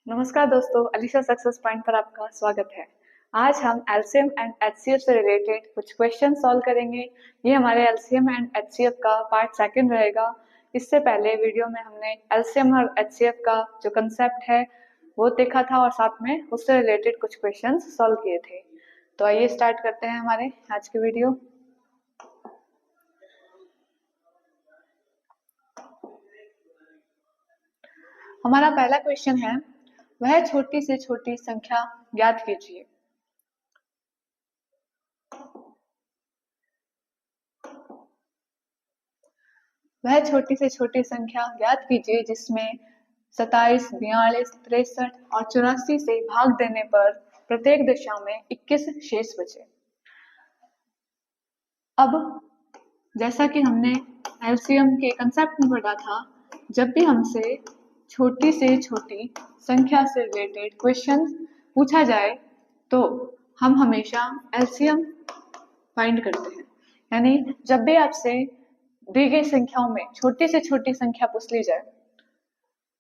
नमस्कार दोस्तों, Alisha success point पर आपका स्वागत है। आज हम एलसीएम एंड एचसीएफ से रिलेटेड कुछ क्वेश्चन सॉल्व करेंगे। ये हमारे एलसीएम एंड एचसीएफ का पार्ट सेकंड रहेगा। इससे पहले वीडियो में हमने एलसीएम और एचसीएफ का जो कंसेप्ट है वो देखा था और साथ में उससे रिलेटेड कुछ क्वेश्चन सॉल्व किए थे। तो आइए स्टार्ट करते हैं हमारे आज की वीडियो। हमारा पहला क्वेश्चन है, वह छोटी से छोटी संख्या ज्ञात कीजिए। वह छोटी से छोटी संख्या ज्ञात कीजिए जिसमें 27, 42, 63 और 84 से भाग देने पर प्रत्येक दशा में 21 शेष बचे। अब जैसा कि हमने एलसीएम के कंसेप्ट में पढ़ा था, जब भी हमसे छोटी से छोटी संख्या से रिलेटेड क्वेश्चन पूछा जाए तो हम हमेशा एलसीएम फाइंड करते हैं। यानी जब भी आपसे दी गई संख्याओं में छोटी से छोटी संख्या पूछ ली जाए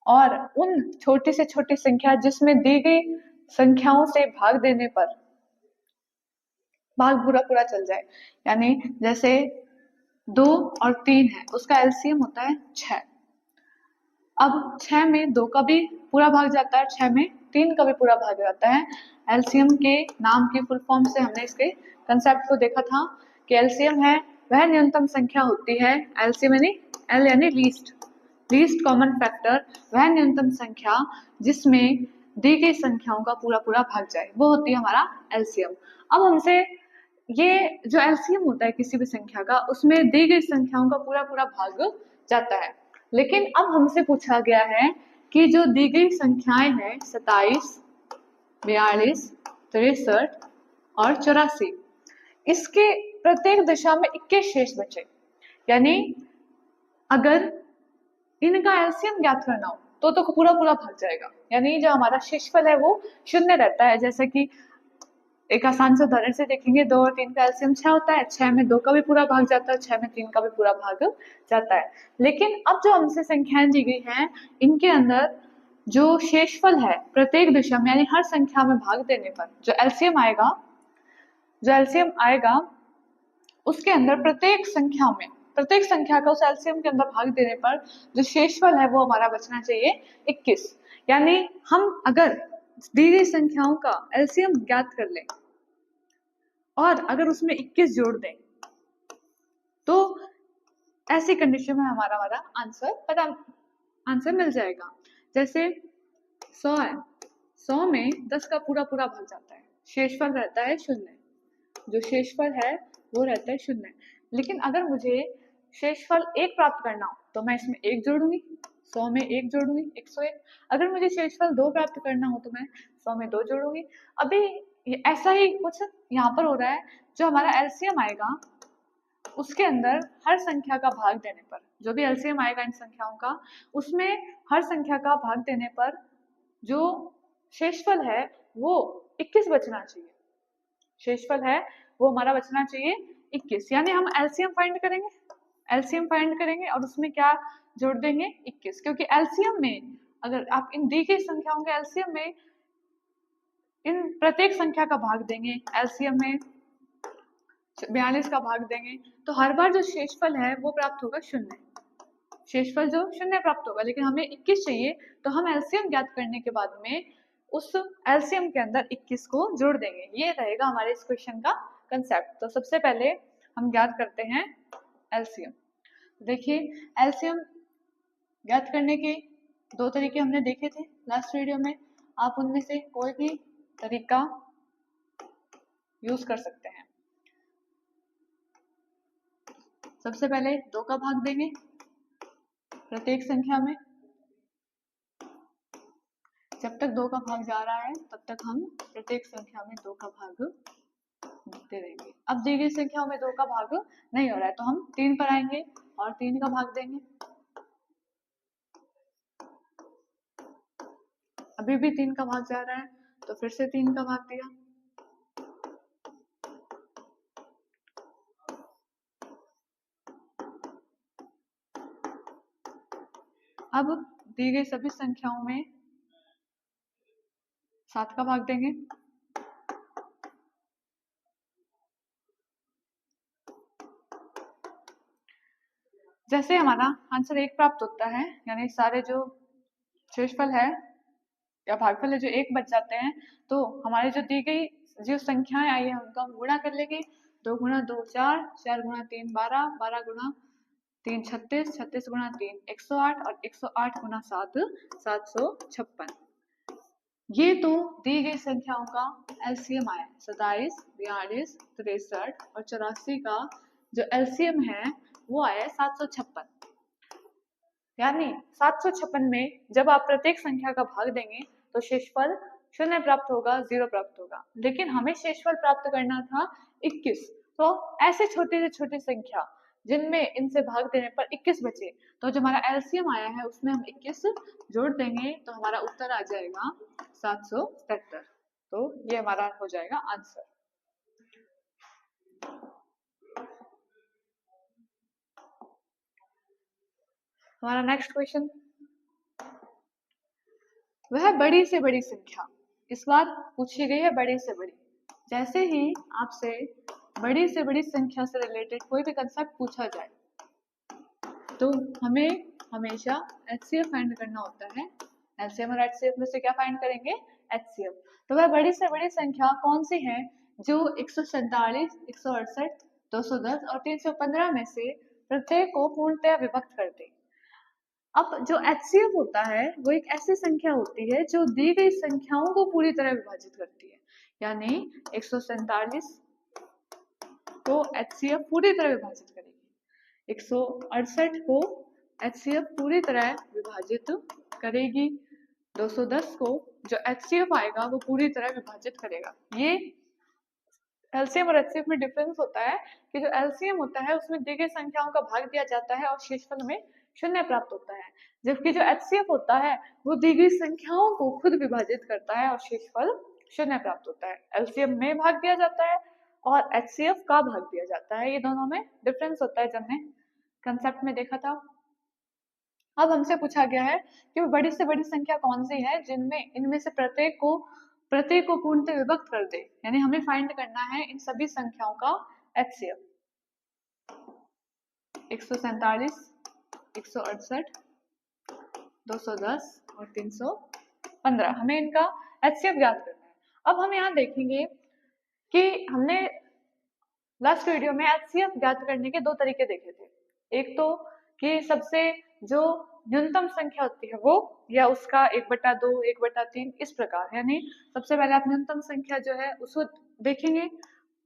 और उन छोटी से छोटी संख्या जिसमें दी गई संख्याओं से भाग देने पर भाग पूरा पूरा चल जाए, यानी जैसे 2 और 3 है, उसका एलसीएम होता है 6। अब 6 में 2 का भी पूरा भाग जाता है, 6 में 3 का भी पूरा भाग जाता है। एलसीएम के नाम की फुल फॉर्म से हमने इसके कंसेप्ट को देखा था कि एलसीएम है वह न्यूनतम संख्या होती है। एलसीएम यानी एल यानी लीस्ट कॉमन फैक्टर, वह न्यूनतम संख्या जिसमें दी गई संख्याओं का पूरा पूरा भाग जाए, वो होती है हमारा एलसीएम। अब हमसे ये जो एलसीएम होता है किसी भी संख्या का, उसमें दी गई संख्याओं का पूरा पूरा भाग जाता है। लेकिन अब हमसे पूछा गया है कि जो दी गई संख्याएं हैं 27, 42, 63 और 84, इसके प्रत्येक दशा में 21 शेष बचे। यानी अगर इनका एलसीएम ज्ञात करना हो तो पूरा पूरा भाग जाएगा, यानी जो हमारा शेषफल है वो शून्य रहता है। जैसे कि एक आसान से उदाहरण से देखेंगे, 2 और 3 का एलसीएम 6 होता है, 6 में 2 का भी पूरा भाग जाता है, 6 में 3 का भी पूरा भाग जाता है। लेकिन अब जो हमसे संख्याएं दी गई हैं, इनके अंदर जो शेषफल है प्रत्येक दिशा में, यानी हर संख्या में भाग देने पर जो एलसीएम आएगा उसके अंदर प्रत्येक संख्या का उस एलसीएम के अंदर भाग देने पर जो शेषफल है वो हमारा बचना चाहिए 21। यानी हम अगर दी गई संख्याओं का एलसीएम ज्ञात कर लें और अगर उसमें 21 जोड़ दें तो ऐसी कंडीशन में हमारा आंसर मिल जाएगा। जैसे 100 है, 100 में 10 का पूरा पूरा भाग जाता है, शेषफल रहता है 0। जो शेषफल है वो रहता है 0। लेकिन अगर मुझे शेषफल 1 प्राप्त करना हो तो मैं इसमें 1 जोड़ूंगी, 100 में 1 जोड़ूंगी, 101। अगर मुझे शेषफल 2 प्राप्त करना हो तो मैं 100 में 2 जोड़ूंगी। अभी ऐसा ही कुछ यहाँ पर हो रहा है। जो हमारा एलसीएम आएगा उसके अंदर हर संख्या का भाग देने पर, जो भी एलसीएम आएगा इन संख्याओं का, उसमें हर संख्या का भाग देने पर जो शेषफल है वो 21 बचना चाहिए। शेषफल है वो हमारा बचना चाहिए 21। यानी हम एलसीएम फाइंड करेंगे और उसमें क्या जोड़ देंगे 21, क्योंकि एलसीएम में अगर आप इन दी गई संख्याओं के एलसीएम में इन प्रत्येक संख्या का भाग देंगे, एलसीएम में 42 का भाग देंगे, तो हर बार जो शेषफल है वो प्राप्त होगा 0। शेषफल जो 0 प्राप्त होगा, लेकिन हमें 21 चाहिए, तो हम एलसीएम ज्ञात करने के बाद में उस एलसीएम के अंदर 21 को जोड़ देंगे। ये रहेगा हमारे इस क्वेश्चन का कंसेप्ट। तो सबसे पहले हम ज्ञात करते हैं एलसीएम। देखिए, एलसीएम ज्ञात करने के 2 तरीके हमने देखे थे लास्ट वीडियो में। आप उनमें से कोई भी तरीका यूज कर सकते हैं। सबसे पहले 2 का भाग देंगे प्रत्येक संख्या में। जब तक 2 का भाग जा रहा है तब तक हम प्रत्येक संख्या में 2 का भाग दे देंगे। अब दी गई संख्याओं में 2 का भाग नहीं हो रहा है तो हम 3 पर आएंगे और 3 का भाग देंगे। अभी भी 3 का भाग जा रहा है तो फिर से 3 का भाग दिया। अब दी गई सभी संख्याओं में 7 का भाग देंगे। जैसे हमारा आंसर 1 प्राप्त होता है, यानी सारे जो शेषफल है या भागफल है जो 1 बच जाते हैं, तो हमारे जो दी गई जो संख्याएं आई है उनका हम गुणा कर लेंगे। 2 गुणा 2 4, 4 गुणा 3 12, 12 गुणा 3 36, 36 गुणा 3 108 और 108 गुणा 7 756। ये तो दी गई संख्याओं का एलसीएम आया। 27, 42, 63 और 84 का जो एलसीएम है वो आया 756। यानी 756 में जब आप प्रत्येक संख्या का भाग देंगे तो शेषफल 0 प्राप्त होगा, 0 प्राप्त होगा। लेकिन हमें शेषफल प्राप्त करना था 21। तो ऐसे छोटे से छोटी संख्या जिनमें इनसे भाग देने पर 21 बचे, तो जो हमारा एलसीएम आया है उसमें हम 21 जोड़ देंगे तो हमारा उत्तर आ जाएगा 777। तो ये हमारा हो जाएगा आंसर। हमारा नेक्स्ट क्वेश्चन, वह बड़ी से बड़ी संख्या, इस बार पूछी गई है बड़ी से बड़ी। जैसे ही आपसे बड़ी से बड़ी संख्या से रिलेटेड कोई भी कंसेप्ट पूछा जाए तो हमें हमेशा एचसीएफ फाइंड करना होता है। एलसीएम और एचसीएफ में से क्या फाइंड करेंगे? एचसीएफ। तो वह बड़ी से बड़ी संख्या कौन सी है जो 147, 168, 210 और 315 में से प्रत्येक को पूर्णतया विभक्त कर दे। अब जो एचसीएफ होता है वो एक ऐसी संख्या होती है जो दी गई संख्याओं को पूरी तरह विभाजित करती है। यानी 147 को एचसीएफ पूरी तरह विभाजित करेगी, 168 को एचसीएफ पूरी तरह विभाजित करेगी, 210 को जो एचसीएफ आएगा वो पूरी तरह विभाजित करेगा। ये एलसीएम और एचसीएफ में डिफरेंस होता है कि जो एलसीएम होता है उसमें दी गई संख्याओं का भाग दिया जाता है और शेषफल में 0 प्राप्त होता है, जबकि जो एचसीएफ होता है वो दी गई संख्याओं को खुद विभाजित करता है और शेषफल 0 प्राप्त होता है। एलसीएम में भाग दिया जाता है और एचसीएफ का भाग दिया जाता है, ये दोनों में डिफरेंस होता है जब हमने कंसेप्ट में देखा था। अब हमसे पूछा गया है कि बड़ी से बड़ी संख्या कौन सी है जिनमें इनमें से प्रत्येक को पूर्णतः विभक्त कर दे, यानी हमें फाइंड करना है इन सभी संख्याओं का एचसीएफ। 147, 168, 210 और 315, हमें इनका एचसीएफ ज्ञात करना है। अब हम यहाँ देखेंगे कि हमने लास्ट वीडियो में एचसीएफ ज्ञात करने के 2 तरीके देखे थे। एक तो कि सबसे जो न्यूनतम संख्या होती है वो, या उसका 1/2, 1/3 इस प्रकार। यानी सबसे पहले आप न्यूनतम संख्या जो है उसको देखेंगे,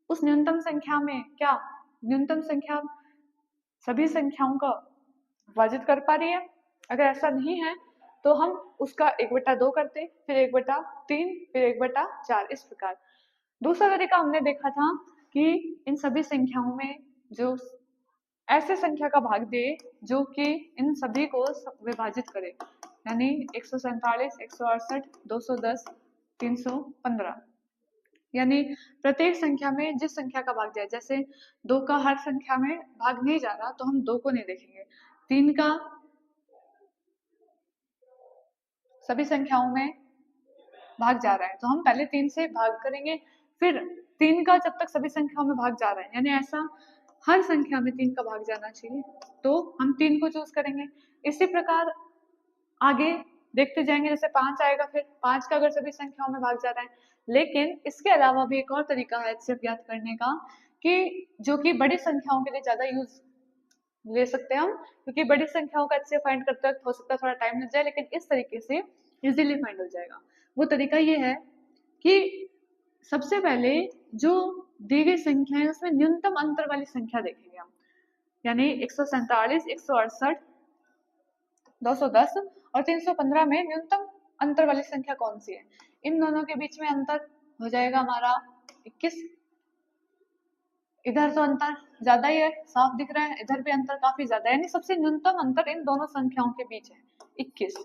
उस न्यूनतम संख्या में क्या न्यूनतम संख्या सभी संख्याओं का विभाजित कर पा रही है। अगर ऐसा नहीं है तो हम उसका 1/2 करते, फिर 1/3, फिर 1/4 इस प्रकार। दूसरा तरीका हमने देखा था कि इन सभी संख्याओं में जो ऐसे संख्या का भाग दे जो कि इन सभी को विभाजित करे, यानी 147, 168, 210, 315। यानी प्रत्येक संख्या में जिस संख्या का भाग जाए, जैसे 2 का हर संख्या में भाग नहीं जा रहा तो हम 2 को नहीं देखेंगे, 3 का सभी संख्याओं में भाग जा रहा है तो हम पहले 3 से भाग करेंगे, फिर 3 का जब तक सभी संख्याओं में भाग जा रहा है, यानी ऐसा हर संख्या में 3 का भाग जाना चाहिए तो हम 3 को चूज करेंगे। इसी प्रकार आगे देखते जाएंगे, जैसे 5 आएगा, फिर 5 का अगर सभी संख्याओं में भाग जा रहा है। लेकिन इसके अलावा भी एक और तरीका है एचसीएफ ज्ञात करने का, कि जो कि बड़ी संख्याओं के लिए ज्यादा यूज ले सकते हैं हम, क्योंकि बड़ी संख्याओं का एचसीएफ फाइंड करते वक्त हो सकता है थोड़ा टाइम लग जाए, लेकिन इस तरीके से इजीली फाइंड हो जाएगा। वो तरीका ये है कि सबसे पहले जो दी गई संख्या है उसमें न्यूनतम अंतर वाली संख्या देखेंगे हम, यानी 147, 168, 210 और 315 में न्यूनतम अंतर वाली संख्या कौन सी है। इन दोनों के बीच में अंतर हो जाएगा हमारा 21। इधर तो अंतर ज्यादा ही है, साफ दिख रहा है, इधर भी अंतर काफी ज्यादा है, यानी सबसे न्यूनतम अंतर इन दोनों संख्याओं के बीच है 21।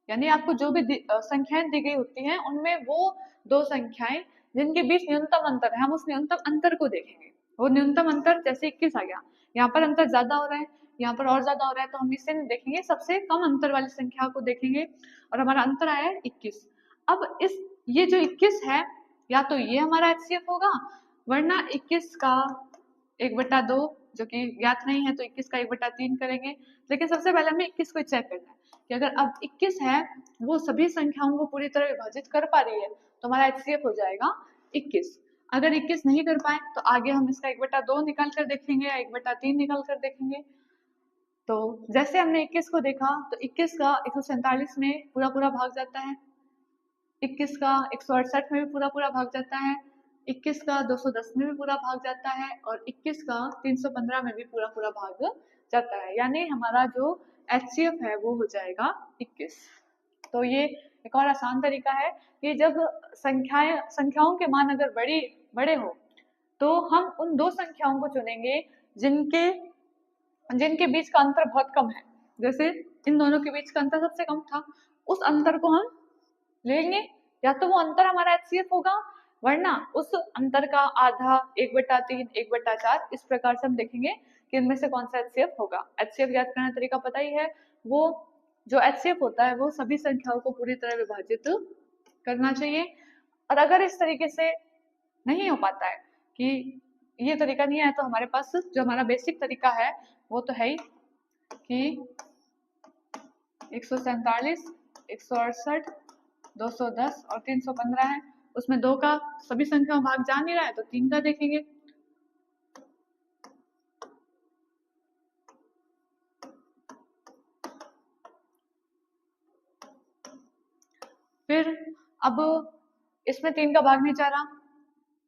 यानी आपको जो भी संख्याएं दी गई होती हैं उनमें वो 2 संख्याएं जिनके बीच न्यूनतम अंतर है, हम उस न्यूनतम अंतर को देखेंगे। वो न्यूनतम अंतर जैसे 21 आ गया, यहाँ पर अंतर ज्यादा हो रहा है, यहाँ पर और ज्यादा हो रहा है, तो हम इसे नहीं देखेंगे, सबसे कम अंतर वाली संख्या को देखेंगे और हमारा अंतर आया है 21। अब इस ये जो 21 है या तो ये हमारा HCF होगा, वरना 21 का 1/2 जो कि ज्ञात नहीं है तो 21 का 1/3 करेंगे। लेकिन सबसे पहले हमें 21 को चेक करना है कि अगर अब 21 है वो सभी संख्याओं को पूरी तरह विभाजित कर पा रही है तो हमारा HCF हो जाएगा 21। अगर 21 नहीं कर पाए तो आगे हम इसका 1/2 निकाल कर देखेंगे या 1/3 निकाल कर देखेंगे। तो जैसे हमने 21 को देखा तो 21 का 147 में पूरा पूरा भाग जाता है, 21 का 168 में भी पूरा पूरा भाग जाता है, 21 का 210 में भी पूरा भाग जाता है और 21 का 315 में भी पूरा पूरा भाग जाता है। यानी हमारा जो HCF है वो हो जाएगा 21। तो ये एक और आसान तरीका है कि जब संख्याओं के मान अगर बड़े हो तो हम उन दो संख्याओं को चुनेंगे जिनके जिनके बीच का अंतर बहुत कम है। जैसे इन दोनों के बीच का अंतर सबसे कम था, उस अंतर को हम लेंगे, या तो वो अंतर हमारा HCF होगा वरना उस अंतर का आधा, 1/3, 1/4, इस प्रकार से हम देखेंगे कि इनमें से कौन सा HCF होगा। HCF याद करने का तरीका पता ही है, वो जो HCF होता है वो सभी संख्याओं को पूरी तरह विभाजित करना चाहिए। और अगर इस तरीके से नहीं हो पाता है कि ये तरीका नहीं है तो हमारे पास जो हमारा बेसिक तरीका है वो तो है ही कि 147, 168, 210 और 315 है, उसमें 2 का सभी संख्या में भाग जा नहीं रहा है तो 3 का देखेंगे। फिर अब इसमें 3 का भाग नहीं जा रहा,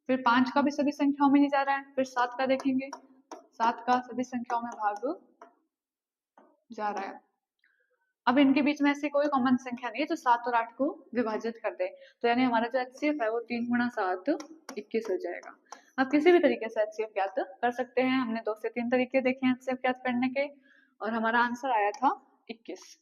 फिर 5 का भी सभी संख्याओं में नहीं जा रहा है, फिर 7 का देखेंगे, 7 का सभी संख्याओं में भाग जा रहा है। अब इनके बीच में ऐसी कोई कॉमन संख्या नहीं है जो 7 और 8 को विभाजित कर दे, तो यानी हमारा जो HCF है वो 3 गुणा 7 21 हो जाएगा। आप किसी भी तरीके से HCF ज्ञात कर सकते हैं, हमने 2 से 3 तरीके देखे हैं HCF ज्ञात करने के और हमारा आंसर आया था 21।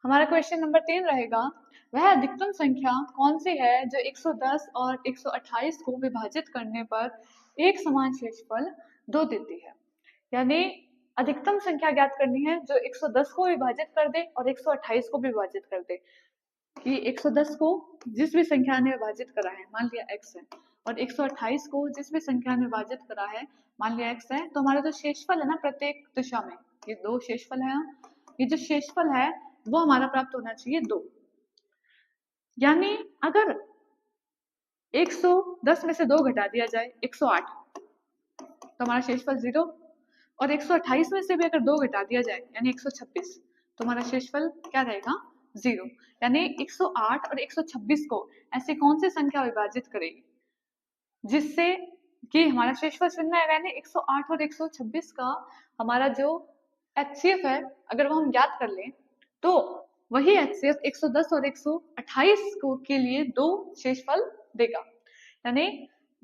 हमारा क्वेश्चन नंबर 3 रहेगा, वह अधिकतम संख्या कौन सी है जो 110 और 128 को विभाजित करने पर एक समान शेषफल 2 देती है। यानी अधिकतम संख्या ज्ञात करनी है जो 110 को विभाजित कर दे और 128 को भी विभाजित कर दे। कि 110 को जिस भी संख्या ने विभाजित करा है, मान लिया x है, और 128 को जिस भी संख्या ने विभाजित करा है, मान लिया x है, तो हमारा जो शेषफल है ना प्रत्येक दिशा में, ये 2 शेषफल है, ये जो शेषफल है वो हमारा प्राप्त होना चाहिए 2। यानी अगर 110 में से 2 घटा दिया जाए 108 तो हमारा शेषफल 0, और 128 में से भी अगर 2 घटा दिया जाए यानी 126 तो हमारा शेषफल क्या रहेगा 0। यानी 108 और 126 को ऐसी कौन सी संख्या विभाजित करेगी जिससे कि हमारा शेषफल 0 आएगा। यानी 108 और 126 का हमारा जो HCF है अगर वो हम ज्ञात कर लें तो वही HCF 110 और 128 को के लिए 2 शेषफल देगा। यानी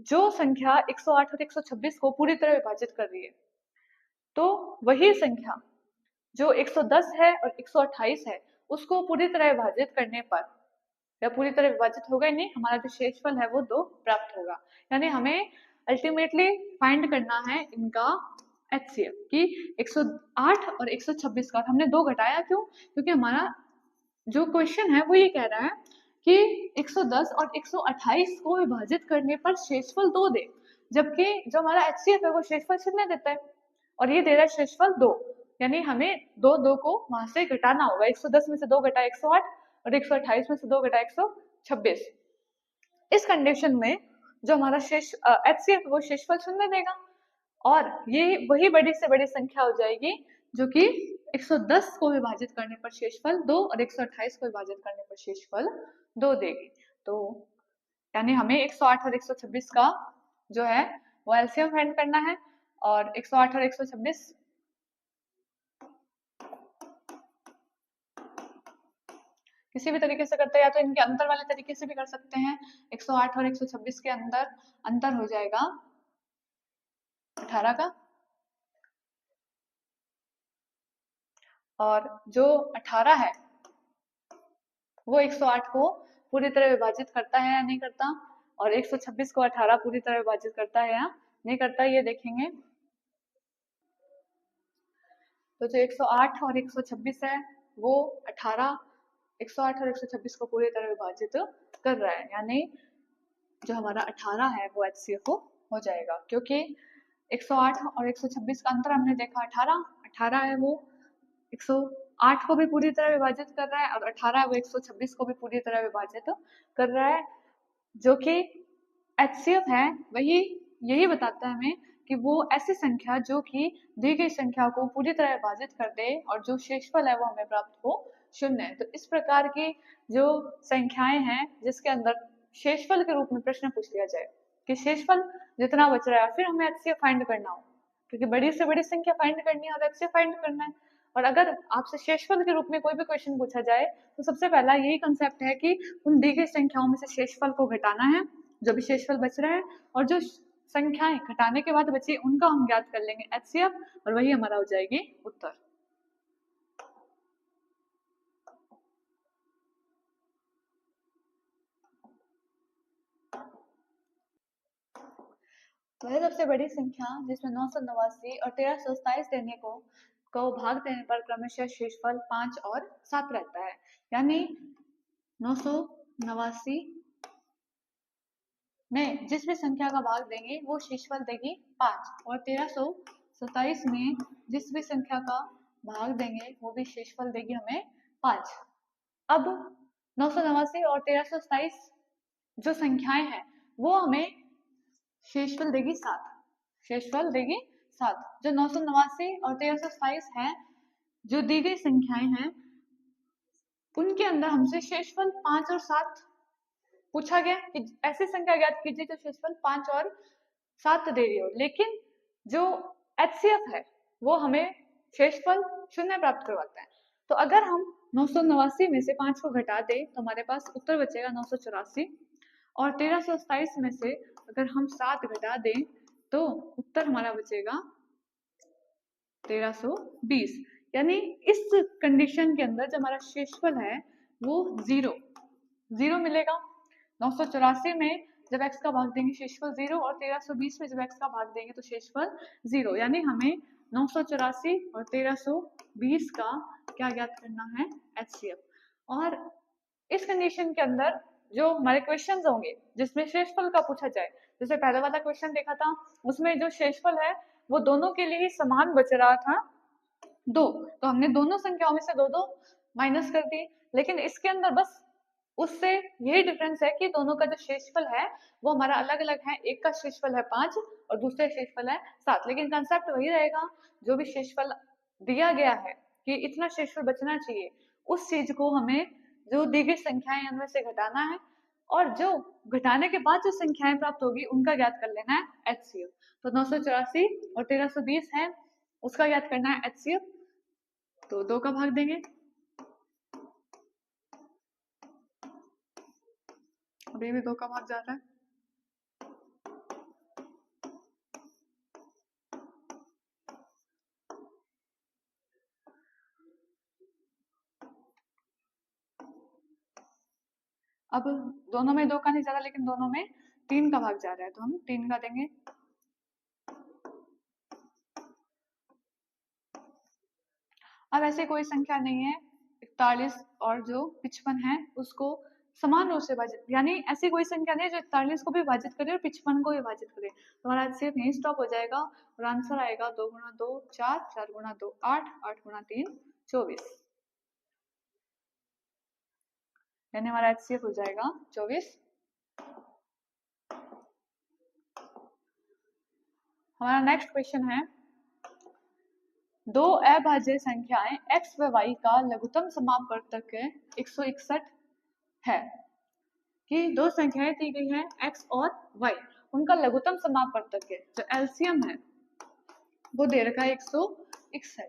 जो संख्या 108 और 126 को पूरी तरह विभाजित कर रही है तो वही संख्या जो 110 है और 128 है उसको पूरी तरह विभाजित करने पर, या पूरी तरह विभाजित होगा ही नहीं, हमारा जो शेषफल है वो 2 प्राप्त होगा। यानी हमें अल्टीमेटली फाइंड करना है इनका HCF कि 108 और 126 का, हमने 2 घटाया क्यों, क्योंकि हमारा जो क्वेश्चन है वो ये कह रहा है कि 110 और 128 को विभाजित करने पर शेषफल 2 दे, जबकि जो हमारा HCF है वो शेषफल 0 देता है और ये दे रहा है शेषफल 2। यानी हमें 2 को वहां से घटाना होगा, 110 में से 2 घटा 108 और 128 में से 2 घटा 126। इस कंडीशन में जो हमारा HCF वो शेषफल 0 देगा और ये वही बड़ी से बड़ी संख्या हो जाएगी जो कि 110 को विभाजित करने पर शेषफल 2 और 128 को विभाजित करने पर शेषफल 2 देगी। तो यानी हमें 108 और 126 का जो है वो एलसीएम फाइंड करना है और 108 और 126 किसी भी तरीके से करते हैं, या तो इनके अंतर वाले तरीके से भी कर सकते हैं। 108 और 126 के अंदर अंतर हो जाएगा 18 का, और जो 18 है वो 108 को पूरी तरह विभाजित करता है या नहीं करता, और 126 को 18 पूरी तरह विभाजित करता है या नहीं करता, ये देखेंगे। तो जो 108 और 126 है वो 18, 108 और 126 को पूरी तरह विभाजित कर रहा है, यानी जो हमारा 18 है वो HCF हो जाएगा, क्योंकि 108 और 126 का अंतर हमने देखा 18 है वो 108 को भी पूरी तरह विभाजित कर रहा है, और 18 है वो 126 को भी पूरी तरह विभाजित कर रहा है, जो कि HCF है वही यही बताता है हमें कि वो ऐसी संख्या जो कि दी गई संख्या को पूरी तरह विभाजित कर दे और जो शेषफल है वो हमें प्राप्त हो 0 है। तो इस प्रकार की जो संख्याएं हैं जिसके अंदर शेषफल के रूप में प्रश्न पूछ लिया जाए कि शेषफल जितना बच रहा है, फिर हमें HCF फाइंड करना हो, क्योंकि बड़ी से बड़ी संख्या फाइंड करनी है और HCF फाइंड करना है। और अगर आपसे शेषफल के रूप में कोई भी क्वेश्चन पूछा जाए तो सबसे पहला यही कंसेप्ट है कि उन दी गई संख्याओं में से शेषफल को घटाना है, जो भी शेषफल बच रहा है, और जो संख्याएं घटाने के बाद बची उनका हम ज्ञात कर लेंगे HCF, और वही हमारा हो जाएगी उत्तर। वह सबसे बड़ी संख्या जिसमें 989 और 1327 देने को भाग देने पर क्रमशः शेषफल 5 और 7 रहता है, यानी 989 में जिस भी संख्या का भाग देंगे वो शेषफल देगी 5, और 1327 में जिस भी संख्या का भाग देंगे वो भी शेषफल देगी हमें 5। अब 989 और 1327 जो संख्याएं हैं वो हमें शेषफल देगी 7, शेषफल देगी 7। जो 989 और 1327 है जो दी गई संख्याएं हैं उनके अंदर हमसे शेषफल 5 और 7 पूछा गया कि ऐसी संख्या ज्ञात कीजिए जो शेषफल 5 और 7 दे रही हो, लेकिन जो HCF है वो हमें शेषफल 0 प्राप्त करवाता है। तो अगर हम 989 में से 5 को घटा दें तो हमारे पास उत्तर बचेगा 984, और 1327 में से अगर हम 7 घटा दें तो उत्तर हमारा बचेगा 1320। यानी इस कंडीशन के अंदर जो हमारा शेषफल है वो जीरो मिलेगा। 984 में जब x का भाग देंगे शेषफल 0, और 1320 में जब x का भाग देंगे तो शेषफल 0, यानी हमें 984 और 1320 का क्या ज्ञात करना है HCF। और इस कंडीशन के अंदर जो हमारे क्वेश्चंस होंगे जिसमें शेषफल का पूछा जाए, जैसे पहले वाला क्वेश्चन देखा था उसमें जो शेषफल है वो दोनों के लिए ही समान बच रहा था 2, तो हमने दोनों संख्याओं में से 2 माइनस कर दिए, लेकिन इसके अंदर बस उससे यही डिफरेंस है कि दोनों का जो शेषफल है वो हमारा अलग अलग है, एक का शेषफल है 5 और दूसरे शेषफल है 7, लेकिन कंसेप्ट वही रहेगा। जो भी शेषफल दिया गया है कि इतना शेषफल बचना चाहिए उस चीज को हमें जो दी गई संख्याएं उनमें से घटाना है, और जो घटाने के बाद जो संख्याएं प्राप्त होगी उनका ज्ञात कर लेना है HCF। तो 984 और 1320 है उसका ज्ञात करना है HCF, तो 2 का भाग देंगे। अभी भी 2 का भाग जा रहा है। अब दोनों में 2 का नहीं जा रहा, लेकिन दोनों में 3 का भाग जा रहा है, तो हम 3 का देंगे। अब ऐसे कोई संख्या नहीं है 41 और जो 55 है उसको समान रूप से विभाजित, यानी ऐसी कोई संख्या नहीं जो 41 को भी विभाजित करे और 55 को भी विभाजित करे, तो हमारा सिर्फ यही स्टॉप हो जाएगा और आंसर आएगा 2 गुणा 2 4, 4 गुणा 2 8, 8 गुणा 3 24, यानी हमारा HCF हो जाएगा 24। हमारा नेक्स्ट क्वेश्चन है, दो अभाज्य संख्याएं x व y का लघुत्तम समापवर्तक 161 है कि दो संख्याएं दी गई हैं x और y, उनका लघुत्तम समापवर्तक है जो एलसीएम है वो दे रखा है 161,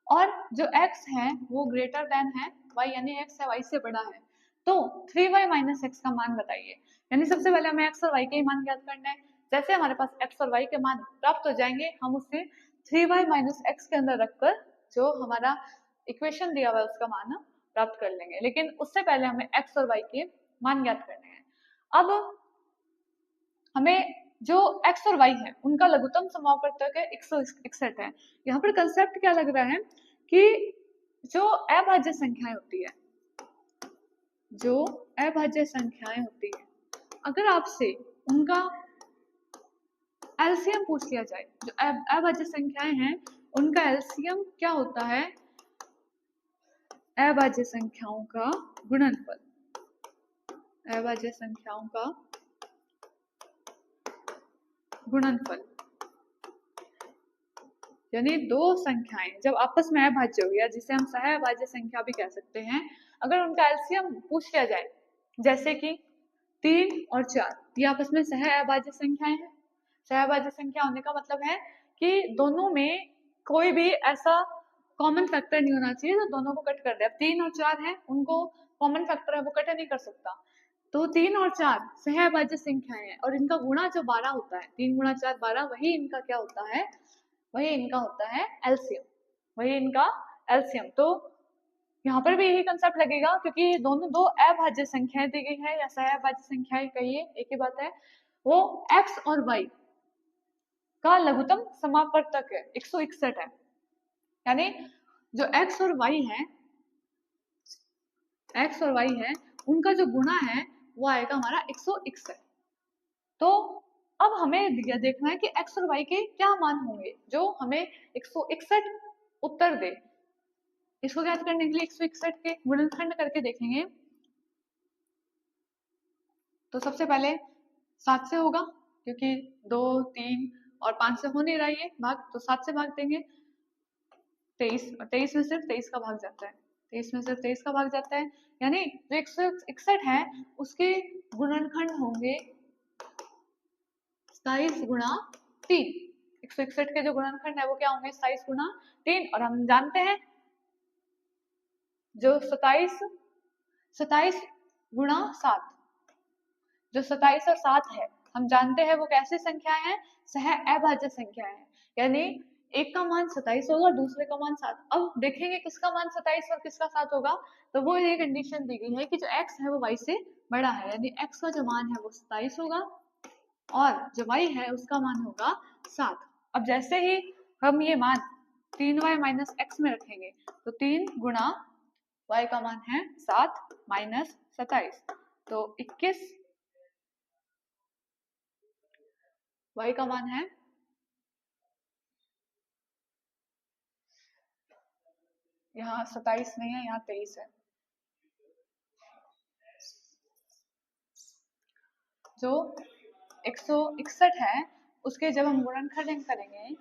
और जो x है वो ग्रेटर देन है y, यानी x है y से बड़ा है, तो 3y माइनस x का मान बताइए। यानी सबसे पहले हमें x और y के मान ज्ञात करना है। जैसे हमारे पास x और y के मान प्राप्त हो जाएंगे हम उससे 3y माइनस x के अंदर रखकर जो हमारा इक्वेशन दिया हुआ है उसका मान प्राप्त कर लेंगे, लेकिन उससे पहले हमें x और y के मान ज्ञात करने हैं। अब हमें जो x और y है उनका लघुत्तम समापवर्तक है 161 है। यहाँ पर कंसेप्ट क्या लग रहा है कि जो अभाज्य संख्याएं होती है, जो अभाज्य संख्याएं होती है, अगर आपसे उनका एलसीएम पूछ लिया जाए, जो अभाज्य संख्याएं हैं उनका एलसीएम क्या होता है, अभाज्य संख्याओं का गुणनफल, अभाज्य संख्याओं का गुणनफल, यानी दो संख्याएं जब आपस में अभाज्य हो गया, जिसे हम सह अभाज्य संख्या भी कह सकते हैं, अगर उनका एलसीएम पूछ लिया जाए, जैसे कि 3 और 4, ये आपस में सह अभाज्य संख्याएं हैं। सह अभाज्य संख्या होने का मतलब है कि दोनों में कोई भी ऐसा कॉमन फैक्टर नहीं होना चाहिए जो दोनों को कट कर दे। अब 3 और 4 है, उनको कॉमन फैक्टर है वो कट नहीं कर सकता, तो 3 और 4 सह अभाज्य संख्याएं हैं और इनका गुणा जो 12 होता है, 3 गुणा 4 12, वही इनका क्या होता है, वही इनका होता है एलसीएम, वही इनका एलसीएम। तो यहाँ पर भी यही कंसेप्ट लगेगा, क्योंकि दोनों दो अभाज्य संख्याएं दी गई है या सह अभाज्य संख्याएं कहिए, एक ही बात है, वो x और y का लघुत्तम समापवर्तक है, 161 है, यानी जो x और y है, x और y है, उनका जो गुणा है वो आएगा हमारा 161। तो अब हमें यह देखना है कि x और y के क्या मान होंगे जो हमें 161 उत्तर दे। इसको ज्ञात करने के लिए 161 के गुणनखंड करके देखेंगे। तो सबसे पहले 7 से होगा, क्योंकि 2, 3 और 5 से हो नहीं रहा है भाग, तो 7 से भाग देंगे। 23 में सिर्फ 23 का भाग जाता है, 23 में सिर्फ 23 का भाग जाता है, यानी जो 161 है उसके गुणनखंड होंगे 27 गुणा 3। 161 के जो गुणनखंड है वो क्या होंगे, 27 गुणा 3। और हम जानते हैं जो 27 गुणा 7, जो 27 और 7 है, हम जानते हैं वो कैसी संख्या है, सह अभाज्य संख्या है, यानी एक का मान 27 होगा, दूसरे का मान 7। अब देखेंगे किसका मान 27 और किसका 7 होगा, तो वो ये कंडीशन दी गई है कि जो x है वो y से बड़ा है, यानी x का जो मान है वो 27 होगा और जो y है उसका मान होगा 7। अब जैसे ही हम ये मान 3y माइनस x में रखेंगे, तो 3 गुणा y का मान है 7 माइनस 27, तो 21, y का मान है यहाँ 27 नहीं है, यहाँ 23 है। जो 161 है उसके जब हम गुणनखंड करेंगे,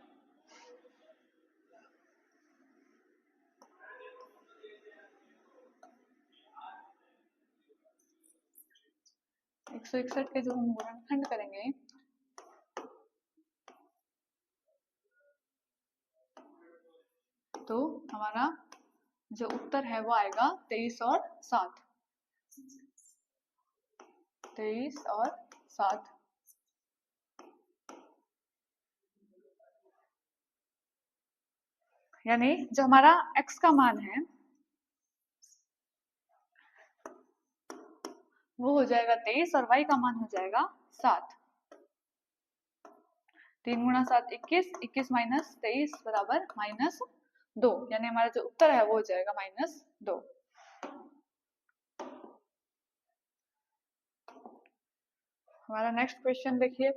एक सौ इकसठ के जो हम गुणनखंड करेंगे तो हमारा जो उत्तर है वो आएगा 23 और 7, 23 और 7। यानी जो हमारा x का मान है वो हो जाएगा 23 और y का मान हो जाएगा 7। 3 गुणा 7 21, 21 माइनस 23 बराबर -2, यानी हमारा जो उत्तर है वो हो जाएगा -2। हमारा नेक्स्ट क्वेश्चन देखिए,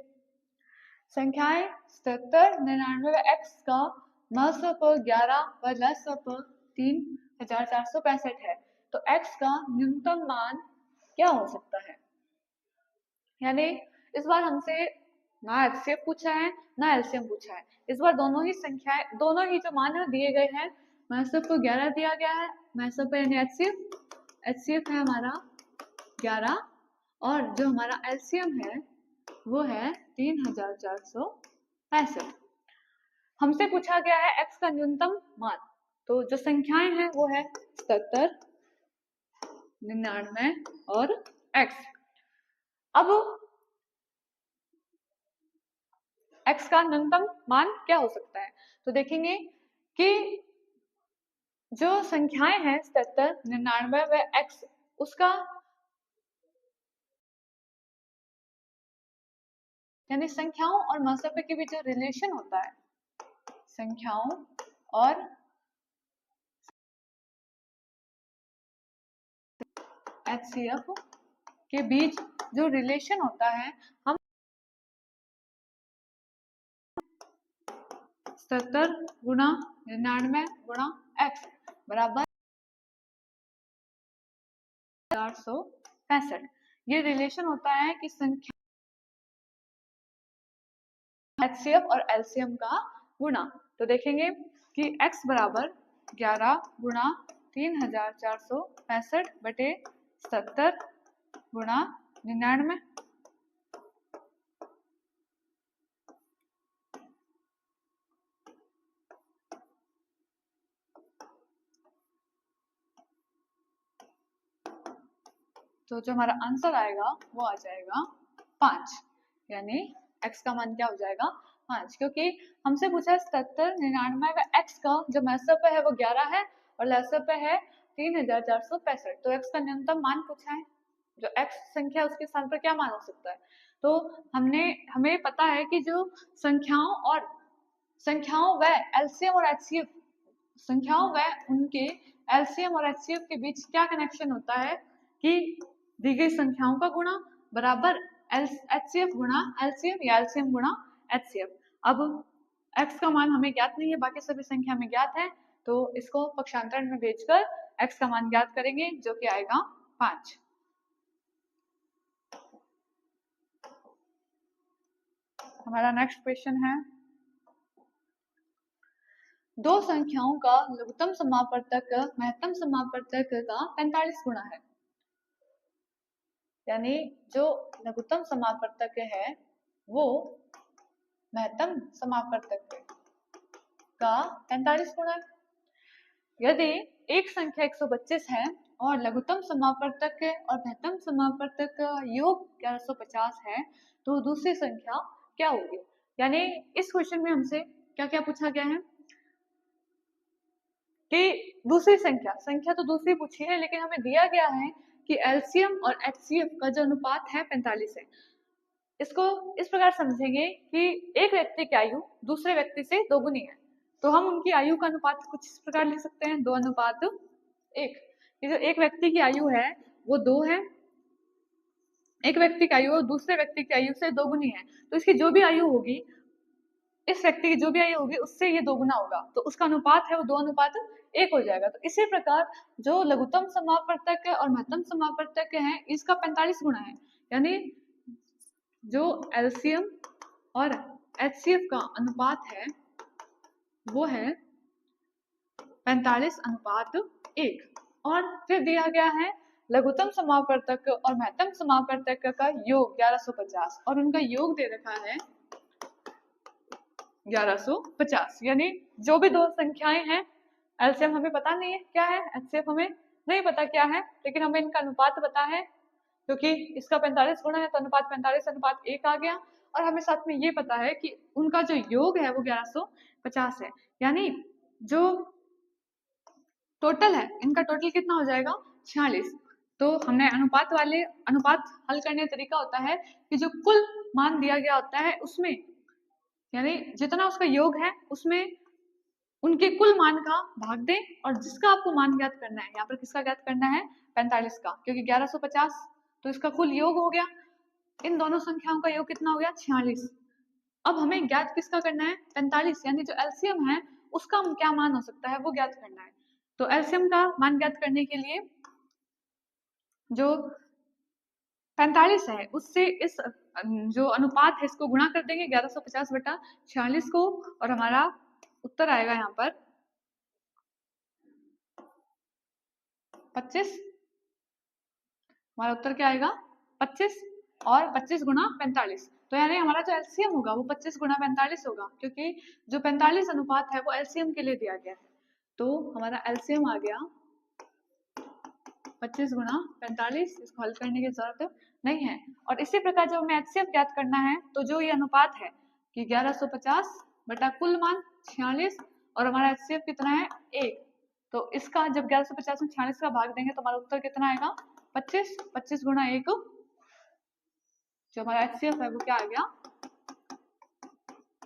संख्याएं 77, 99 व x का महत्व पर 11 व लसागु पर 3465 है, तो x का न्यूनतम मान क्या हो सकता है। यानी इस बार हमसे ना एचसीएफ पूछा है ना एलसीएम पूछा है, इस बार दोनों ही संख्याएं, दोनों ही जो मान है दिए गए हैं। महत्व को 11 दिया गया है, महत्व पर यानी एचसीएफ है हमारा 11, और जो हमारा एलसीएम है वो है 3465। हमसे पूछा गया है x का न्यूनतम मान, तो जो संख्याएं हैं वो है 77, 99 और x। अब x का न्यूनतम मान क्या हो सकता है, तो देखेंगे कि जो संख्याएं हैं 77, 99 व x, उसका यानी संख्याओं और महत्व के बीच जो रिलेशन होता है, संख्याओं और HCF के बीच जो रिलेशन होता है, हम 77 गुणा 99 गुणा x बराबर 465। ये रिलेशन होता है कि संख्या HCF और LCM का गुणा। तो देखेंगे कि x बराबर 11 गुणा 3465 बटे 70 गुणा 99। तो जो हमारा आंसर आएगा वो आ जाएगा 5, यानी x का मान क्या हो जाएगा 5, क्योंकि हमसे पूछा है 77 99 का x का जो मैसअप है वो 11 है और लैसअप है 3465। तो x का न्यूनतम मान पूछा है, जो x संख्या है उसके स्थान पर क्या मान हो सकता है। तो हमें पता है कि जो संख्याओं व एलसीएम और एचसीएफ, संख्याओं व उनके एलसीएम और एचसीएफ के बीच क्या कनेक्शन होता है कि दी गई संख्याओं का गुणा बराबर एचसीएफ गुणा एलसीएम या एलसीएम गुणा एचसीएफ। अब x का मान हमें ज्ञात नहीं है, बाकी सभी संख्या में ज्ञात है, तो इसको पक्षांतरण में भेजकर x का मान ज्ञात करेंगे, जो कि आएगा 5। हमारा नेक्स्ट क्वेश्चन है, दो संख्याओं का लघुत्तम समापवर्तक महत्तम समापवर्तक का 45 गुना है। यानी जो लघुत्तम समापवर्तक है वो महत्तम समापवर्तक का 45 गुना है। यदि एक संख्या 125 है और लघुत्तम समापवर्तक और महत्तम समापवर्तक का योग 1150 है, तो दूसरी संख्या क्या होगी। यानी इस क्वेश्चन में हमसे क्या क्या पूछा गया है कि दूसरी संख्या तो दूसरी पूछी है, लेकिन हमें दिया गया है कि एलसीएम और एचसीएफ का जो अनुपात है 45 है। इसको इस प्रकार समझेंगे कि एक व्यक्ति की आयु दूसरे व्यक्ति से दोगुनी है, तो हम उनकी आयु का अनुपात कुछ इस प्रकार लिख सकते हैं, 2:1। ये जो एक व्यक्ति की आयु है वो 2 है, एक व्यक्ति की आयु दूसरे व्यक्ति की आयु से दोगुनी है, तो इसकी जो भी आयु होगी, इस व्यक्ति की जो भी आयु होगी उससे ये दोगुना होगा, तो उसका अनुपात है वो 2:1 हो जाएगा। तो इसी प्रकार जो लघुत्तम समापवर्तक है और महत्तम समापवर्तक है इसका 45 गुना है। यानी जो एलसीएम और एचसीएफ का अनुपात है वो है 45:1। और फिर दिया गया है लघुत्तम समापवर्तक और महत्तम समापवर्तक का योग 1150 और उनका योग दे रखा है 1150। यानी जो भी दो संख्याएं हैं, एलसीएम हमें पता नहीं है क्या है, एचसीएफ हमें नहीं पता क्या है, लेकिन हमें इनका अनुपात पता है, क्योंकि इसका 45 गुना है तो अनुपात 45:1 आ गया। और हमें साथ में ये पता है कि उनका जो योग है वो 1150 है। यानी जो टोटल है इनका टोटल कितना हो जाएगा 46। तो हमने अनुपात हल करने का तरीका होता है कि जो कुल मान दिया गया होता है उसमें, यानी जितना उसका योग है उसमें उनके कुल मान का भाग दें, और जिसका आपको मान ज्ञात करना है, यहाँ पर किसका ज्ञात करना है 45 का, क्योंकि 1150 तो इसका कुल योग हो गया, इन दोनों संख्याओं का योग कितना हो गया 46। अब हमें ज्ञात किसका करना है 45, यानी जो एलसीएम है उसका क्या मान हो सकता है वो ज्ञात करना है। तो एलसीएम का मान ज्ञात करने के लिए जो 45 है उससे इस जो अनुपात है इसको गुणा कर देंगे 1150/46 को, और हमारा उत्तर आएगा यहाँ पर 25। हमारा उत्तर क्या आएगा 25 और 25 गुणा 45। तो यानी हमारा जो एलसीएम होगा वो 25 गुणा 45 होगा, क्योंकि जो 45 अनुपात है वो एलसीएम के लिए दिया गया है। तो हमारा एलसीएम आ गया 25 गुणा 45। इसको हल करने की जरूरत नहीं है। और इसी प्रकार जब हमें एचसीएफ ज्ञात करना है तो जो ये अनुपात है कि 1150 बटा कुल मान 46 और हमारा एचसीएफ कितना है 1, तो इसका जब 1150 में 46 का भाग देंगे तो हमारा उत्तर कितना आएगा 25। 25 गुणा 1, जो हमारा एचसीएफ है वो क्या आ गया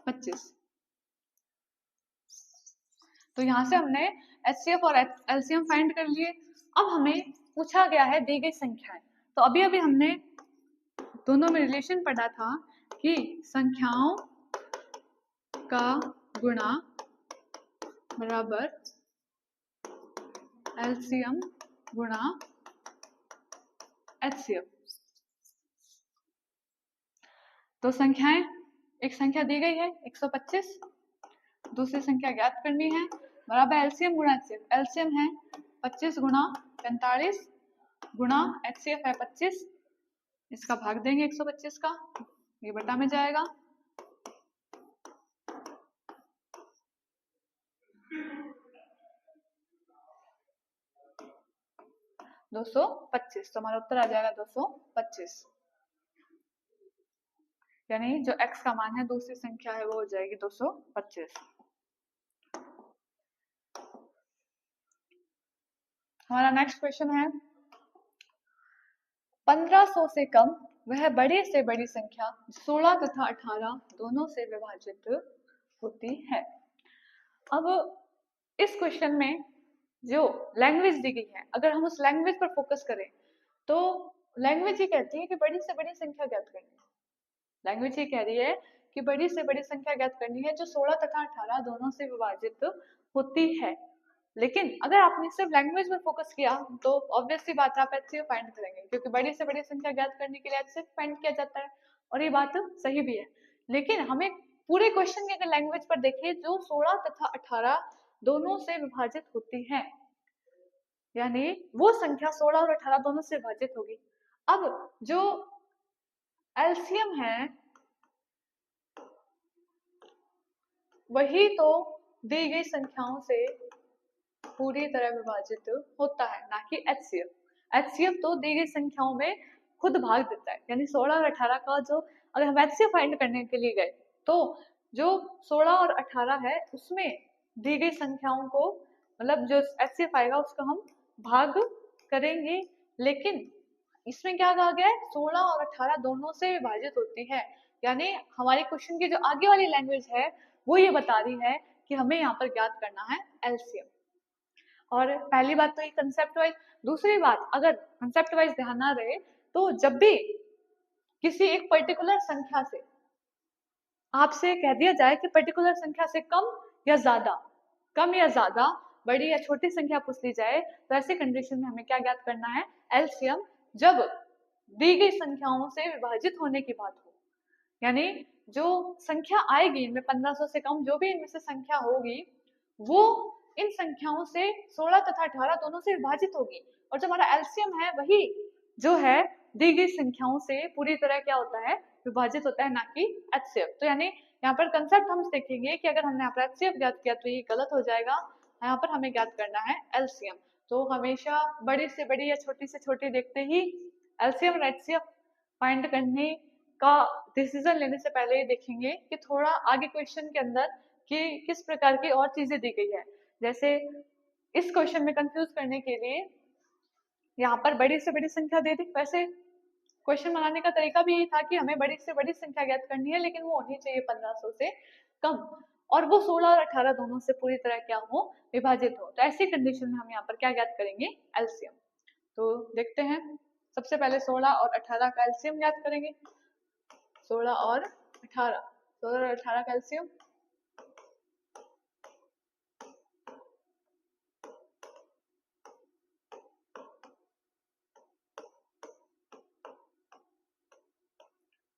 25। तो यहाँ से हमने एचसीएफ और एलसीएम फाइंड कर लिए। अब हमें पूछा गया है दी गई संख्याएं। तो अभी अभी हमने दोनों में रिलेशन पढ़ा था कि संख्याओं का गुणा बराबर एलसीएम गुणा एचसीएफ। तो संख्याएं, एक संख्या दी गई है 125, दूसरी संख्या ज्ञात करनी है, बराबर एलसीएम गुणा एचसीएफ। एलसीएम है 25 गुणा 45 गुणा एचसीएफ है 25, इसका भाग देंगे 125 का, ये बटा में जाएगा। दो सौ पच्चीस, तो हमारा उत्तर आ जाएगा 225, यानी जो x का मान है दूसरी संख्या है वो हो जाएगी 225। हमारा नेक्स्ट क्वेश्चन है 1500 से कम वह बड़ी से बड़ी संख्या 16 तथा 18 दोनों से विभाजित होती है। अब इस क्वेश्चन में जो लैंग्वेज दी गई है, अगर हम उस लैंग्वेज पर फोकस करें तो लैंग्वेज ये कहती है कि बड़ी से बड़ी संख्या ज्ञात करनी है। लैंग्वेज ये कह रही है कि बड़ी से बड़ी संख्या ज्ञात करनी है जो 16 तथा 18 दोनों से विभाजित होती है। लेकिन अगर आपने सिर्फ लैंग्वेज पर फोकस किया तो ऑब्वियसली बात है आप एचसीएफ फाइंड करेंगे, क्योंकि बड़ी से बड़ी संख्या ज्ञात करने के लिए एचसीएफ फाइंड किया जाता है, और ये बात सही भी है। लेकिन हमें पूरे क्वेश्चन की अगर लैंग्वेज पर देखें, जो 16 तथा 18 दोनों से विभाजित होती है, यानी वो संख्या 16 और 18 दोनों से विभाजित होगी। अब जो एलसीएम है वही तो दी गई संख्याओं से पूरी तरह विभाजित होता है, ना कि एचसीएफ। एचसीएफ तो दी गई संख्याओं में खुद भाग देता है, यानी 16 और 18 का जो, अगर हम एचसीएफ फाइंड करने के लिए गए तो जो 16 और 18 है उसमें दी गई संख्याओं को, मतलब जो एचसीएफ आएगा उसका हम भाग करेंगे। लेकिन इसमें क्या कहा गया है, 16 और 18 दोनों से विभाजित होती है, यानी हमारे क्वेश्चन की जो आगे वाली लैंग्वेज है वो ये बता रही है कि हमें यहाँ पर ज्ञात करना है एलसीएम। और पहली बात तो ये कंसेप्ट वाइज। दूसरी बात, अगर कंसेप्ट वाइज ध्यान ना रहे तो जब भी किसी एक पर्टिकुलर संख्या से आपसे कह दिया जाए कि पर्टिकुलर संख्या से कम या ज्यादा, बड़ी या छोटी संख्या पूछ ली जाए, तो ऐसी कंडीशन में हमें क्या ज्ञात करना है, एलसीएम, जब दी गई संख्याओं से विभाजित होने की बात हो। यानी जो संख्या आएगी इनमें 1500 से कम, जो भी इनमें से संख्या होगी वो इन संख्याओं से 16 तथा 18 दोनों से विभाजित होगी, और जो हमारा एलसीएम है वही जो है दी गई संख्याओं से पूरी तरह क्या होता है, विभाजित होता है, ना कि एचसीएफ। तो यानी यहाँ पर कंसेप्ट हम देखेंगे कि अगर हमने यहाँ पर एचसीएफ ज्ञात किया तो ये गलत हो जाएगा, यहाँ पर हमें ज्ञात करना है एलसीएम। तो हमेशा बड़ी से बड़ी या छोटी से छोटी देखते ही एलसीएम और एचसीएफ फाइंड करने का डिसीजन लेने से पहले ये देखेंगे कि थोड़ा आगे क्वेश्चन के अंदर कि किस प्रकार की और चीजें दी गई है। जैसे इस क्वेश्चन में कंफ्यूज करने के लिए यहाँ पर बड़ी से बड़ी संख्या दे दी, वैसे क्वेश्चन बनाने का तरीका भी यही था कि हमें बड़ी से बड़ी संख्या ज्ञात करनी है, लेकिन वो होनी चाहिए 1500 से कम, और वो 16 और 18 दोनों से पूरी तरह क्या हो, विभाजित हो। तो ऐसी कंडीशन में हम यहाँ पर क्या ज्ञात करेंगे, एलसीएम। तो देखते हैं, सबसे पहले 16 और 18 का एलसीएम ज्ञात करेंगे। 16 और 18, 16 और 18 का एलसीएम,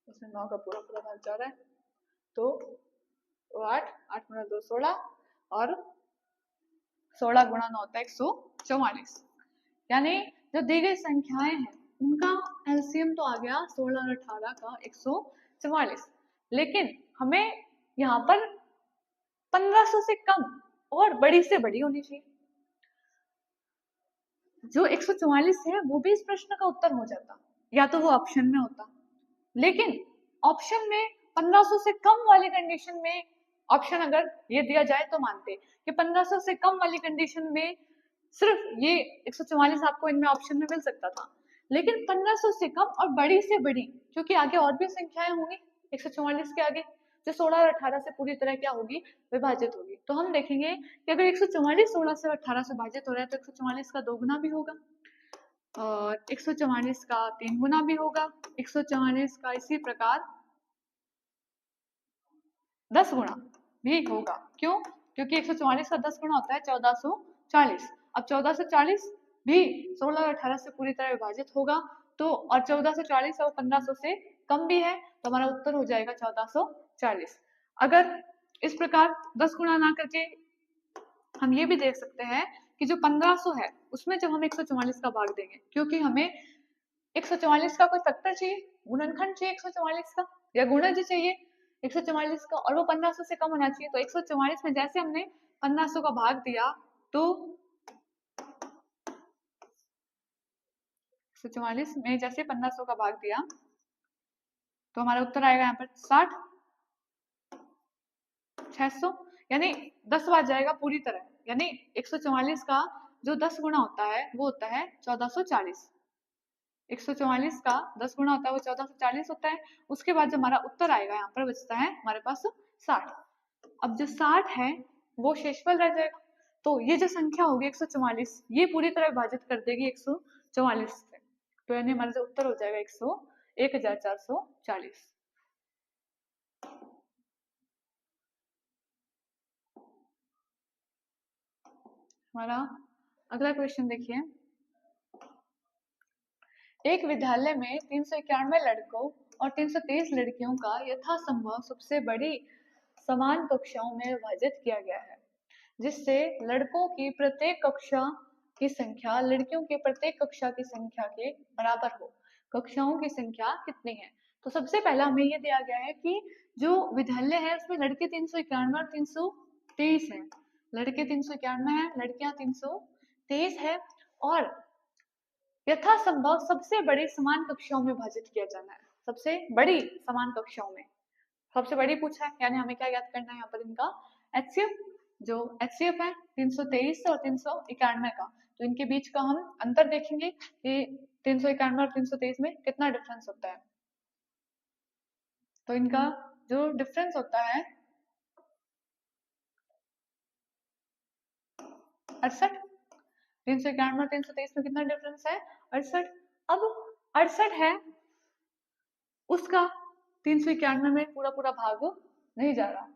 उसमें 9 का पूरा पूरा भाग जा रहा है, तो 8, 8 गुणा 2 16, और 16 गुणा 9 होता है 144। यानी जो दी गई संख्याएं हैं उनका एलसीएम तो आ गया 16 और 18 का 144, लेकिन हमें यहाँ पर 1500 से कम और बड़ी से बड़ी होनी चाहिए। जो 144 है वो भी इस प्रश्न का उत्तर हो जाता, या तो वो ऑप्शन में होता, लेकिन ऑप्शन में 1500 से कम वाली कंडीशन में, ऑप्शन अगर ये दिया जाए तो मानते कि 1500 से कम वाली कंडीशन में सिर्फ ये 144 आपको इनमें ऑप्शन में मिल सकता था, लेकिन 1500 से कम और बड़ी से बड़ी, क्योंकि आगे और भी संख्याएं होंगी 144 के आगे, जो 16 और 18 से पूरी तरह क्या होगी, विभाजित होगी। तो हम देखेंगे कि अगर 144 16 से 18 से विभाजित हो रहा है तो 144 का दोगुना भी होगा, और 144 का 3 गुना भी होगा, 144 का इसी प्रकार 10 गुना भी होगा। क्यों? क्योंकि 144 का 10 गुना होता है 1440। अब 1440 भी 16 और 18 से पूरी तरह विभाजित होगा, तो और 1440 और 1500 से कम भी है, तो हमारा उत्तर हो जाएगा 1440। अगर इस प्रकार 10 गुना ना करके हम ये भी देख सकते हैं कि जो 1500 है उसमें जब हम 144 का भाग देंगे, क्योंकि हमें 144 का कोई फैक्टर चाहिए, गुणनखंड चाहिए 144 का, या गुणज चाहिए 144 का, और वो 1500 से कम होना चाहिए। तो 144 में जैसे हमने 1500 का भाग दिया, तो 144 में जैसे 1500 का भाग दिया तो हमारा उत्तर आएगा यहाँ पर 60, 600, यानी 10 बार जाएगा पूरी तरह, यानी 144 का जो 10 गुना होता है वो होता है 1440। 144 का 10 गुना होता है वो 1440 होता है। उसके बाद जो हमारा उत्तर आएगा यहाँ पर बचता है हमारे पास 60। अब जो 60 है वो शेषफल रह जाएगा, तो ये जो संख्या होगी 144 ये पूरी तरह विभाजित कर देगी 144 से, तो यानी हमारा जो उत्तर हो जाएगा 1440। हमारा अगला क्वेश्चन देखिए, एक विद्यालय में 391 लड़कों और 323 लड़कियों का यथासंभव सबसे बड़ी समान कक्षाओं में विभाजित किया गया है, जिससे लड़कों की प्रत्येक कक्षा की संख्या लड़कियों की प्रत्येक कक्षा की संख्या के बराबर हो। कक्षाओं की संख्या कितनी है? तो सबसे पहला हमें ये दिया गया है कि जो विद्यालय है उसमें लड़के 391 और 323 है, लड़के 391 है, लड़कियां 323 है, और यथासंभव सबसे बड़ी समान कक्षाओं में विभाजित किया जाना है। सबसे बड़ी समान कक्षाओं में, सबसे बड़ी पूछा है, यानी हमें क्या याद करना है यहाँ पर इनका एचसीएफ, जो एचसीएफ है 323 और 391 का, तो इनके बीच का हम अंतर देखेंगे कि 391 और 323 में कितना डिफरेंस होता है। तो इनका जो डिफरेंस होता है 68, 391 और 323 में कितना डिफरेंस है 68। अब 68 है उसका 391 में पूरा पूरा भाग नहीं जा रहा,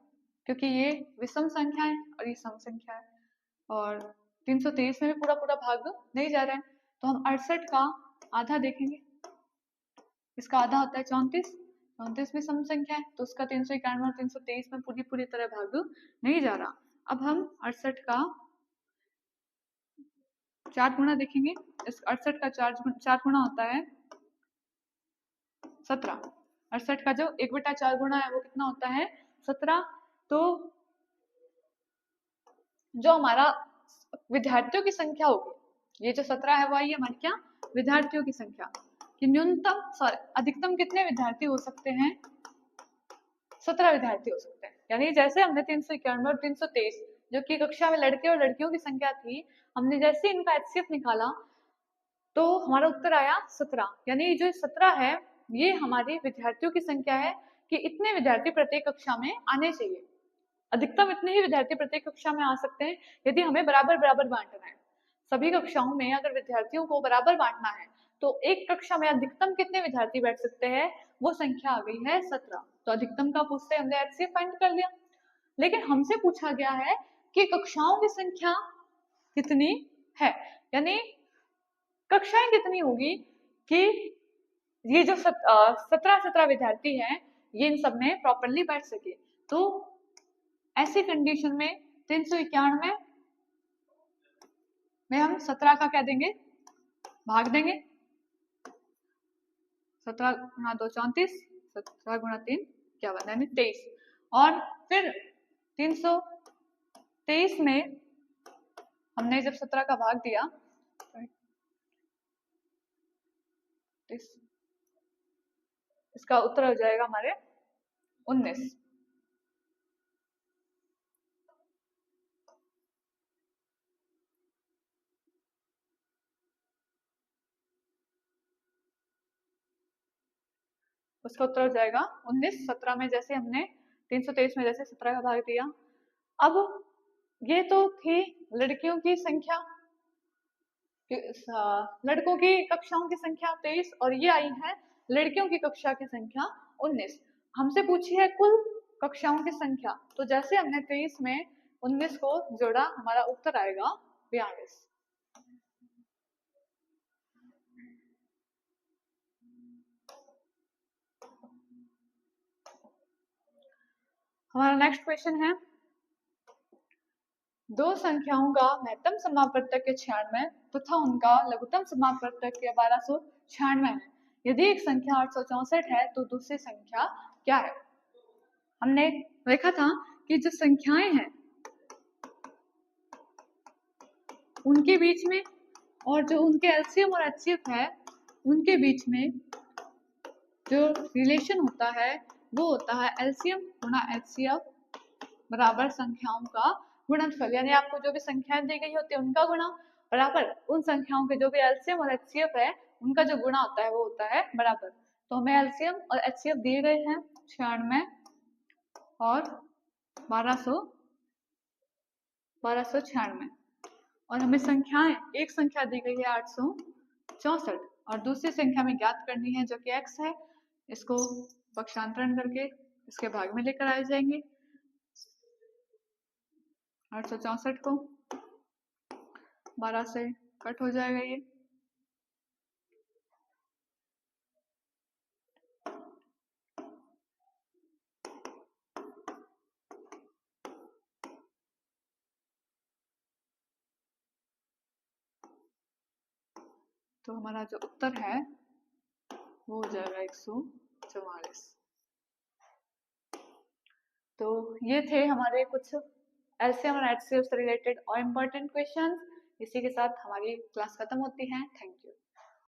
क्योंकि ये विषम संख्या है और ये सम संख्या है, और 323 में भी पूरा पूरा भाग नहीं जा रहा है, तो हम 68 का आधा देखेंगे, इसका आधा होता है 34, 34 भी सम संख्या है, तो उसका 391 और 323 में पूरी पूरी तरह भाग नहीं जा रहा। अब हम 68 का 4 गुना देखेंगे, इस 68 का 4 गुना होता है 17, 68 का जो 1/4 गुना है वो कितना होता है 17। तो जो हमारा विद्यार्थियों की संख्या होगी, ये जो 17 है वो आई हमारी क्या विद्यार्थियों की संख्या, कि न्यूनतम सॉरी अधिकतम कितने विद्यार्थी हो सकते हैं 17 विद्यार्थी हो सकते हैं। यानी जैसे हमने 391 और 323 जो कि कक्षा में लड़के और लड़कियों की संख्या थी, हमने जैसे इनका एचसीएफ निकाला तो हमारा उत्तर आया 17, यानी जो 17 है ये हमारे विद्यार्थियों की संख्या है कि इतने विद्यार्थी प्रत्येक कक्षा में आने चाहिए, अधिकतम इतने ही विद्यार्थी प्रत्येक कक्षा में आ सकते हैं यदि हमें बराबर बराबर बांटना है। सभी कक्षाओं में अगर विद्यार्थियों को बराबर बांटना है तो एक कक्षा में अधिकतम कितने विद्यार्थी बैठ सकते हैं, वो संख्या आ गई है 17। तो अधिकतम का पूछते हमने एचसीएफ फाइंड कर लिया, लेकिन हमसे पूछा गया है कि कक्षाओं की संख्या कितनी है, यानी कक्षाएं कितनी होगी कि ये जो 17 विद्यार्थी हैं ये इन सब में प्रॉपरली बैठ सके। तो ऐसी कंडीशन में 391 में हम 17 का क्या देंगे भाग देंगे, 17 गुणा 2 34, 17 गुणा 3 51 यानी 23, और फिर 323 में हमने जब 17 का भाग दिया इसका उत्तर हो जाएगा हमारे 19। उसका उत्तर हो जाएगा 19। 17 में जैसे हमने 323 में जैसे 17 का भाग दिया, अब ये तो थी लड़कियों की संख्या, लड़कों की कक्षाओं की संख्या 23 और ये आई है लड़कियों की कक्षा की संख्या 19। हमसे पूछी है कुल कक्षाओं की संख्या, तो जैसे हमने 23 में 19 को जोड़ा हमारा उत्तर आएगा 42। हमारा नेक्स्ट क्वेश्चन है, दो संख्याओं का महत्तम समापवर्तक 96 तथा उनका लघुत्तम समापवर्तक 1296 है। यदि एक संख्या 864 है तो दूसरी संख्या क्या है? हमने देखा था कि जो संख्याएं हैं उनके बीच में और जो उनके एलसीएम और एचसीएफ है उनके बीच में जो रिलेशन होता है वो होता है एलसीएम गुणा एचसीएफ बराबर संख्याओं का गुणनफल। यानी आपको जो भी संख्याएं दी गई होती है उनका गुणा बराबर उन संख्याओं के जो भी एलसीएम और एचसीएफ है उनका जो गुणा होता है वो होता है बराबर। तो हमें एलसीएम और एचसीएफ दिए गए हैं 96 और 1296 और हमें संख्याएं, एक संख्या दी गई है 864 और दूसरी संख्या में ज्ञात करनी है जो कि x है। इसको पक्षांतरण करके इसके भाग में लेकर आए जाएंगे। 864 को 12 से कट हो जाएगा ये, तो हमारा जो उत्तर है वो हो जाएगा 144। तो ये थे हमारे कुछ एलसीएम और एचसीएफ से रिलेटेड और इम्पोर्टेंट क्वेश्चंस। इसी के साथ हमारी क्लास खत्म होती है। Thank you.